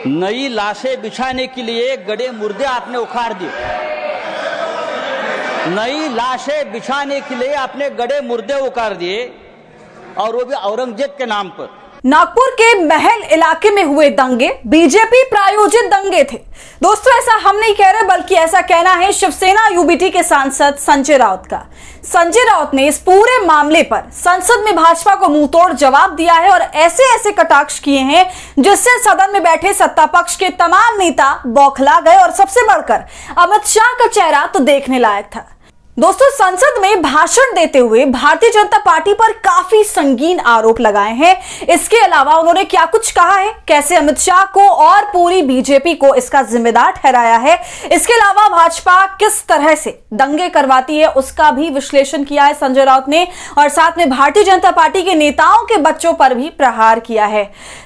नई लाशें बिछाने के लिए गड़े मुर्दे आपने उखाड़ दिए। नई लाशें बिछाने के लिए आपने गड़े मुर्दे उखाड़ दिए, और वो भी औरंगजेब के नाम पर। नागपुर के महल इलाके में हुए दंगे बीजेपी प्रायोजित दंगे थे। दोस्तों, ऐसा हम नहीं कह रहे, बल्कि ऐसा कहना है शिवसेना यूबीटी के सांसद संजय राउत का। संजय राउत ने इस पूरे मामले पर संसद में भाजपा को मुंहतोड़ जवाब दिया है और ऐसे ऐसे कटाक्ष किए हैं जिससे सदन में बैठे सत्ता पक्ष के तमाम नेता बौखला गए, और सबसे बढ़कर अमित शाह का चेहरा तो देखने लायक था। दोस्तों, संसद में भाषण देते हुए भारतीय जनता पार्टी पर काफी संगीन आरोप लगाए हैं। इसके अलावा उन्होंने क्या कुछ कहा है, कैसे अमित शाह को और पूरी बीजेपी को इसका जिम्मेदार ठहराया है, इसके अलावा भाजपा किस तरह से दंगे करवाती है, उसका भी विश्लेषण किया है संजय राउत ने, और साथ में भारतीय जनता पार्टी के नेताओं के बच्चों पर भी प्रहार किया है।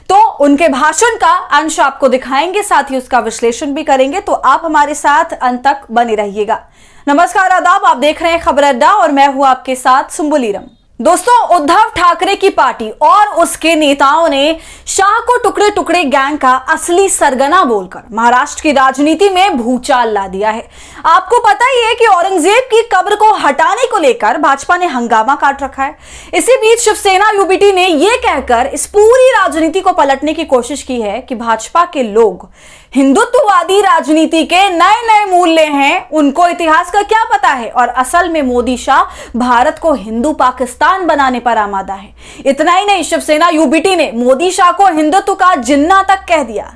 तो उनके भाषण का अंश आपको दिखाएंगे, साथ ही उसका विश्लेषण भी करेंगे, तो आप हमारे साथ अंत तक बने रहिएगा। नमस्कार, आदाब, आप देख रहे हैं खबर अड्डा और मैं हूं आपके साथ सुम्बुलीरम। दोस्तों, उद्धव ठाकरे की पार्टी और उसके नेताओं ने शाह को टुकड़े टुकड़े गैंग का असली सरगना बोलकर महाराष्ट्र की राजनीति में भूचाल ला दिया है। आपको पता ही है कि औरंगजेब की कब्र को हटाने को लेकर भाजपा ने हंगामा काट रखा है। इसी बीच शिवसेना यूबीटी ने यह कहकर इस पूरी राजनीति को पलटने की कोशिश की है कि भाजपा के लोग हिंदुत्ववादी राजनीति के नए नए मूल्य हैं, उनको इतिहास का क्या पता है, और असल में मोदी शाह भारत को हिंदू पाकिस्तान बनाने पर आमादा है। इतना ही नहीं, शिवसेना यूबीटी ने मोदी शाह को हिंदुत्व का जिन्ना तक कह दिया।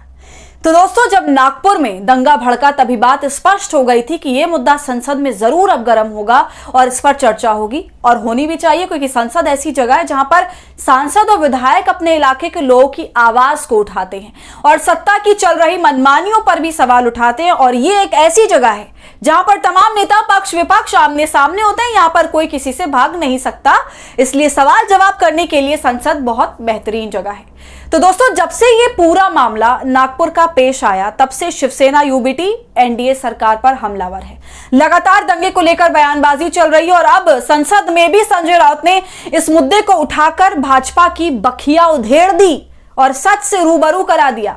तो दोस्तों, जब नागपुर में दंगा भड़का तभी बात स्पष्ट हो गई थी कि यह मुद्दा संसद में जरूर अब गर्म होगा और इस पर चर्चा होगी, और होनी भी चाहिए, क्योंकि संसद ऐसी जगह है जहां पर सांसद और विधायक अपने इलाके के लोगों की आवाज को उठाते हैं और सत्ता की चल रही मनमानियों पर भी सवाल उठाते हैं। और ये एक ऐसी जगह है जहां पर तमाम नेता पक्ष विपक्ष आमने सामने होते हैं। यहां पर कोई किसी से भाग नहीं सकता, इसलिए सवाल जवाब करने के लिए संसद बहुत बेहतरीन जगह है। तो दोस्तों, जब से ये पूरा मामला नागपुर का पेश आया, तब से शिवसेना यूबीटी एनडीए सरकार पर हमलावर है। लगातार दंगे को लेकर बयानबाजी चल रही है, और अब संसद में भी संजय राउत ने इस मुद्दे को उठाकर भाजपा की बखिया उधेड़ दी और सच से रूबरू करा दिया।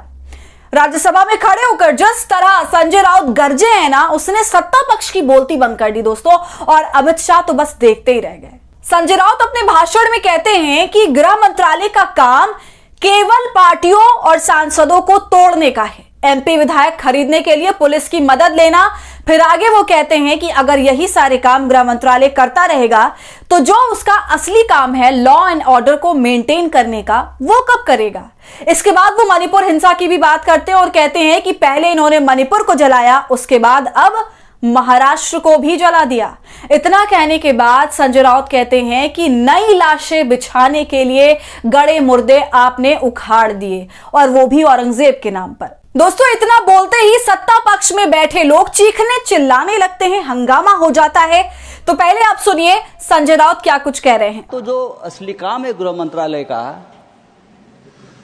राज्यसभा में खड़े होकर जिस तरह संजय राउत गरजे हैं ना, उसने सत्ता पक्ष की बोलती बंद कर दी दोस्तों, और अमित शाह तो बस देखते ही रह गए। संजय राउत अपने भाषण में कहते हैं कि गृह मंत्रालय का काम केवल पार्टियों और सांसदों को तोड़ने का है, एमपी विधायक खरीदने के लिए पुलिस की मदद लेना। फिर आगे वो कहते हैं कि अगर यही सारे काम गृह मंत्रालय करता रहेगा तो जो उसका असली काम है लॉ एंड ऑर्डर को मेंटेन करने का, वो कब करेगा। इसके बाद वो मणिपुर हिंसा की भी बात करते हैं और कहते हैं कि पहले इन्होंने मणिपुर को जलाया, उसके बाद अब महाराष्ट्र को भी जला दिया। इतना कहने के बाद संजय राउत कहते हैं कि नई लाशें बिछाने के लिए गड़े मुर्दे आपने उखाड़ दिए, और वो भी औरंगजेब के नाम पर। दोस्तों, इतना बोलते ही सत्ता पक्ष में बैठे लोग चीखने चिल्लाने लगते हैं, हंगामा हो जाता है। तो पहले आप सुनिए संजय राउत क्या कुछ कह रहे हैं। तो जो असली काम है गृह मंत्रालय का,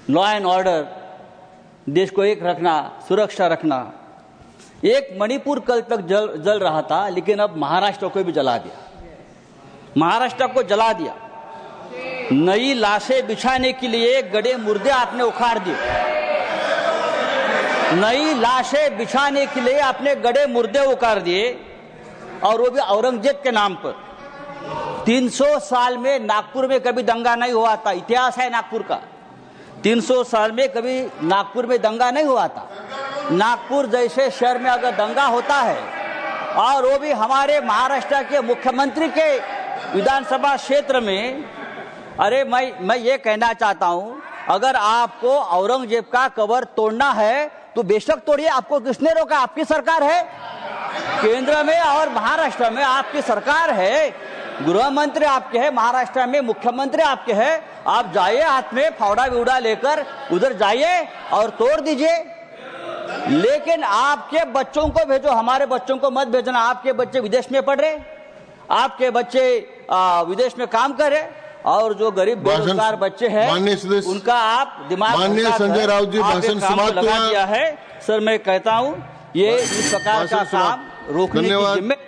लॉ एंड ऑर्डर, देश को एक रखना, सुरक्षा रखना, एक मणिपुर कल तक जल रहा था, लेकिन अब महाराष्ट्र को भी जला दिया। महाराष्ट्र को जला दिया। नई लाशें बिछाने के लिए गड़े मुर्दे आपने उखाड़ दिए। नई लाशें बिछाने के लिए आपने गड़े मुर्दे उखाड़ दिए, और वो भी औरंगजेब के नाम पर। 300 साल में नागपुर में कभी दंगा नहीं हुआ था। इतिहास है नागपुर का। 300 साल में कभी नागपुर में दंगा नहीं हुआ था। नागपुर जैसे शहर में अगर दंगा होता है, और वो भी हमारे महाराष्ट्र के मुख्यमंत्री के विधानसभा क्षेत्र में, अरे मैं ये कहना चाहता हूं, अगर आपको औरंगजेब का कब्र तोड़ना है तो बेशक तोड़िए। आपको किसने रोका? आपकी सरकार है। केंद्र में और महाराष्ट्र में आपकी सरकार है, गृह मंत्री आपके हैं, महाराष्ट्र में मुख्यमंत्री आपके हैं। आप जाइए, हाथ में फावड़ा विवड़ा लेकर उधर जाइए और तोड़ दीजिए। लेकिन आपके बच्चों को भेजो, हमारे बच्चों को मत भेजना। आपके बच्चे विदेश में पढ़ रहे, आपके बच्चे विदेश में काम कर रहे, और जो गरीब बेरोजगार बच्चे हैं उनका आप दिमाग। माननीय संजय राउत जी, भाषण समाप्त लगा दिया है। सर, मैं कहता हूं ये इस प्रकार का काम रोकने की जिम्मेदारी।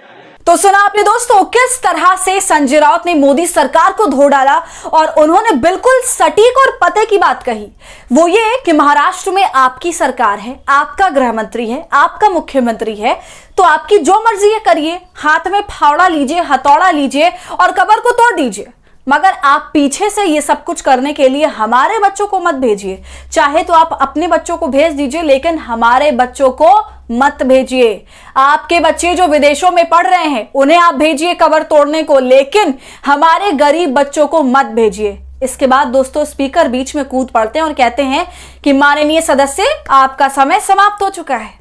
तो सुना आपने दोस्तों किस तरह से संजय राउत ने मोदी सरकार को धो डाला और उन्होंने बिल्कुल सटीक और पते की बात कही। वो ये कि महाराष्ट्र में आपकी सरकार है, आपका गृह मंत्री है, आपका मुख्यमंत्री है, तो आपकी जो मर्जी है करिए, हाथ में फावड़ा लीजिए, हथौड़ा लीजिए और कबर को तोड़ दीजिए, मगर आप पीछे से ये सब कुछ करने के लिए हमारे बच्चों को मत भेजिए। चाहे तो आप अपने बच्चों को भेज दीजिए, लेकिन हमारे बच्चों को मत भेजिए। आपके बच्चे जो विदेशों में पढ़ रहे हैं उन्हें आप भेजिए कबर तोड़ने को, लेकिन हमारे गरीब बच्चों को मत भेजिए। इसके बाद दोस्तों स्पीकर बीच में कूद पड़ते हैं और कहते हैं कि माननीय सदस्य, आपका समय समाप्त हो चुका है।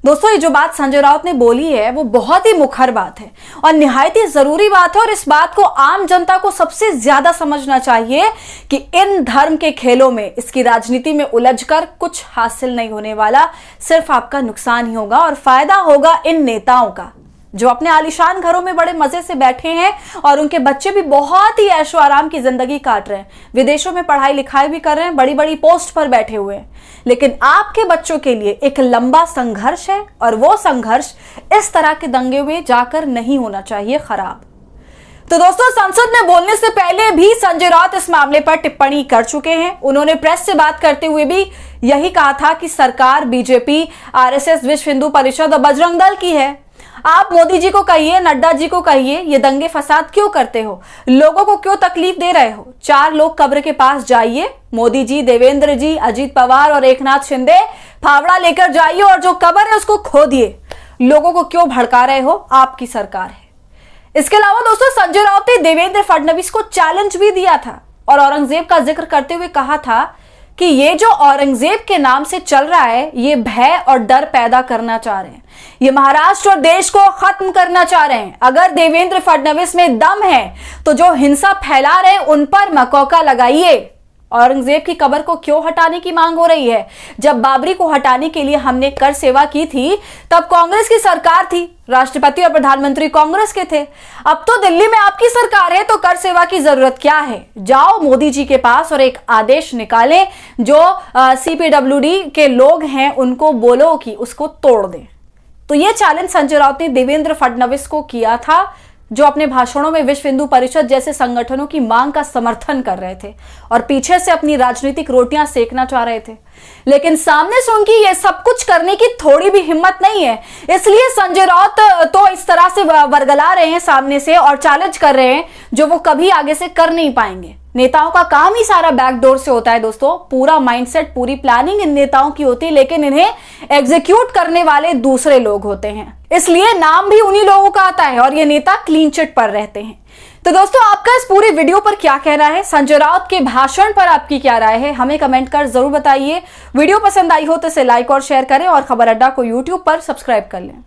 दोस्तों ये जो बात संजय राउत ने बोली है वो बहुत ही मुखर बात है और निहायत ही जरूरी बात है, और इस बात को आम जनता को सबसे ज्यादा समझना चाहिए कि इन धर्म के खेलों में, इसकी राजनीति में उलझकर कुछ हासिल नहीं होने वाला, सिर्फ आपका नुकसान ही होगा और फायदा होगा इन नेताओं का जो अपने आलीशान घरों में बड़े मजे से बैठे हैं और उनके बच्चे भी बहुत ही ऐशो आराम की जिंदगी काट रहे हैं, विदेशों में पढ़ाई लिखाई भी कर रहे हैं, बड़ी बड़ी पोस्ट पर बैठे हुए हैं। लेकिन आपके बच्चों के लिए एक लंबा संघर्ष है और वो संघर्ष इस तरह के दंगे में जाकर नहीं होना चाहिए खराब। तो दोस्तों संसद में बोलने से पहले भी संजय राउत इस मामले पर टिप्पणी कर चुके हैं। उन्होंने प्रेस से बात करते हुए भी यही कहा था कि सरकार बीजेपी, आरएसएस, विश्व हिंदू परिषद और बजरंग दल की है। आप मोदी जी को कहिए, नड्डा जी को कहिए, ये दंगे फसाद क्यों करते हो, लोगों को क्यों तकलीफ दे रहे हो। 4 लोग कब्र के पास जाइए, मोदी जी, देवेंद्र जी, अजीत पवार और एकनाथ शिंदे, फावड़ा लेकर जाइए और जो कब्र है उसको खोदिए। लोगों को क्यों भड़का रहे हो, आपकी सरकार है। इसके अलावा दोस्तों संजय राउत ने देवेंद्र फडणवीस को चैलेंज भी दिया था और औरंगजेब का जिक्र करते हुए कहा था कि ये जो औरंगजेब के नाम से चल रहा है, ये भय और डर पैदा करना चाह रहे हैं, ये महाराष्ट्र और देश को खत्म करना चाह रहे हैं। अगर देवेंद्र फडणवीस में दम है तो जो हिंसा फैला रहे हैं उन पर मकौका लगाइए। औरंगजेब की कब्र को क्यों हटाने की मांग हो रही है? जब बाबरी को हटाने के लिए हमने कर सेवा की थी तब कांग्रेस की सरकार थी, राष्ट्रपति और प्रधानमंत्री कांग्रेस के थे। अब तो दिल्ली में आपकी सरकार है, तो कर सेवा की जरूरत क्या है? जाओ मोदी जी के पास और एक आदेश निकालें, जो सीपीडब्ल्यूडी के लोग हैं उनको बोलो कि उसको तोड़ दें। तो ये चैलेंज संजय राउत ने देवेंद्र फडणवीस को किया था, जो अपने भाषणों में विश्व हिंदू परिषद जैसे संगठनों की मांग का समर्थन कर रहे थे और पीछे से अपनी राजनीतिक रोटियां सेकना चाह रहे थे। लेकिन सामने से उनकी ये सब कुछ करने की थोड़ी भी हिम्मत नहीं है, इसलिए संजय राउत तो इस तरह से वर्गला रहे हैं सामने से और चैलेंज कर रहे हैं जो वो कभी आगे से कर नहीं पाएंगे। नेताओं का काम ही सारा बैकडोर से होता है दोस्तों, पूरा माइंडसेट, पूरी प्लानिंग इन नेताओं की होती है, लेकिन इन्हें एग्जीक्यूट करने वाले दूसरे लोग होते हैं, इसलिए नाम भी उन्हीं लोगों का आता है और ये नेता क्लीन चिट पर रहते हैं। तो दोस्तों आपका इस पूरे वीडियो पर क्या कहना है, संजय राउत के भाषण पर आपकी क्या राय है, हमें कमेंट कर जरूर बताइए। वीडियो पसंद आई हो तो इसे लाइक और शेयर करें और खबर अड्डा को यूट्यूब पर सब्सक्राइब कर लें।